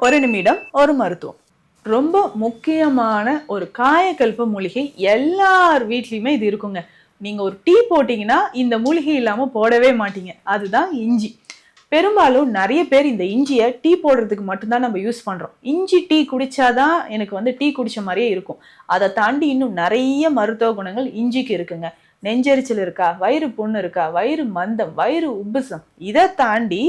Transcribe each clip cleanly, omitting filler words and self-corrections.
ஒரு நிமிடம் ஒரு மருத்துவம். ரொம்ப முக்கியமான ஒரு காயக்கல்ப மூலிகை. எல்லார் வீட்லயுமே இது இருக்குங்க. நீங்க ஒரு டீ போட்டீங்கன்னா இந்த மூலிகை இல்லாம போடவே மாட்டீங்க. அதுதான் இஞ்சி. பெரும்பாலும் நிறைய பேர் இந்த இஞ்சியை டீ போடுறதுக்கு மட்டும்தான் நம்ம யூஸ் பண்றோம். இஞ்சி டீ குடிச்சாதான் எனக்கு டீ குடிச்ச மாதிரியே இருக்கும். அதை தாண்டி இன்னும் நிறைய மருத்துவ குணங்கள் இஞ்சிக்கு இருக்குங்க. நெஞ்செரிச்சல் இருக்கா, வயிறு புண்ணு இருக்கா, வயிறு மந்தம், வயிறு உப்புசம், இதை தாண்டி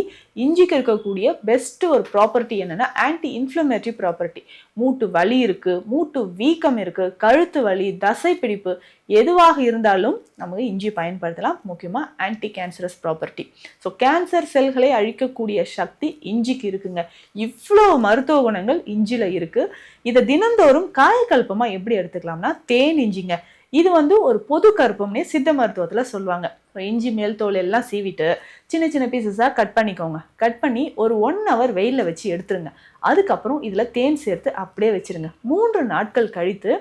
இஞ்சிக்கு இருக்கக்கூடிய பெஸ்ட் ஒரு ப்ராப்பர்ட்டி என்னன்னா ஆன்டி இன்ஃப்ளமேட்டரி ப்ராப்பர்ட்டி. மூட்டு வலி இருக்கு, மூட்டு வீக்கம் இருக்கு, கழுத்து வலி, தசை பிடிப்பு, எதுவாக இருந்தாலும் நமக்கு இஞ்சி பயன்படுத்தலாம். முக்கியமாக anti cancerous property. So cancer செல்களை அழிக்கக்கூடிய சக்தி இஞ்சிக்கு இருக்குங்க. இவ்வளோ மருத்துவ குணங்கள் இஞ்சியில் இருக்கு. இதை தினந்தோறும் காயக்கல்பமாக எப்படி எடுத்துக்கலாம்னா தேன் இஞ்சிங்க. இது ஒரு பொது கற்பம்னே சித்த மருத்துவத்தில் சொல்லுவாங்க. இஞ்சி மேல் தோல் எல்லாம் சீவிட்டு சின்ன சின்ன பீசஸாக கட் பண்ணிக்கோங்க. கட் பண்ணி ஒரு 1 hour வெயிலில் வச்சு எடுத்துருங்க. அதுக்கப்புறம் இதில் தேன் சேர்த்து அப்படியே வச்சுருங்க. 3 நாட்கள் கழித்து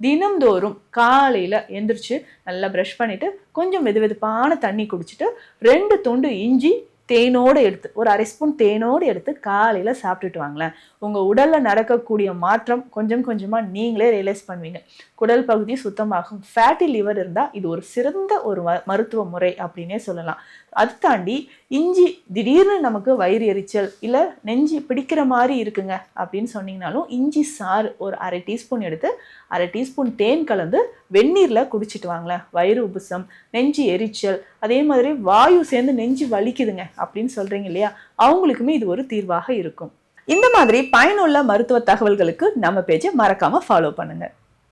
தினம்தோறும் காலையில் எந்திரிச்சு நல்லா ப்ரஷ் பண்ணிவிட்டு கொஞ்சம் வெதுவெதுப்பான தண்ணி குடிச்சிட்டு 2 துண்டு இஞ்சி தேனோடு எடுத்து ஒரு 1/2 ஸ்பூன் தேனோடு எடுத்து காலையில் சாப்பிட்டுட்டு வாங்களேன். உங்கள் உடலில் நடக்கக்கூடிய மாற்றம் கொஞ்சம் கொஞ்சமாக நீங்களே ரியலைஸ் பண்ணுவீங்க. குடல் பகுதி சுத்தமாகும். ஃபேட்டி லிவர் இருந்தால் இது ஒரு சிறந்த ஒரு மருத்துவ முறை அப்படின்னே சொல்லலாம். அது தாண்டி இஞ்சி திடீர்னு நமக்கு வயிறு எரிச்சல் இல்லை நெஞ்சு பிடிக்கிற மாதிரி இருக்குங்க அப்படின்னு சொன்னீங்கனாலும் இஞ்சி சாறு ஒரு 1/2 டீஸ்பூன் எடுத்து 1/2 டீஸ்பூன் தேன் கலந்து வெந்நீரில் குடிச்சிட்டு வாங்களேன். வயிறு உப்புசம், நெஞ்சு எரிச்சல், அதே மாதிரி வாயு சேர்ந்து நெஞ்சு வலிக்குதுங்க அப்படின்னு சொல்கிறீங்க இல்லையா, அவங்களுக்குமே இது ஒரு தீர்வாக இருக்கும். இந்த மாதிரி பயனுள்ள மருத்துவ தகவல்களுக்கு நம்ம பேஜை மறக்காமல் ஃபாலோ பண்ணுங்கள்.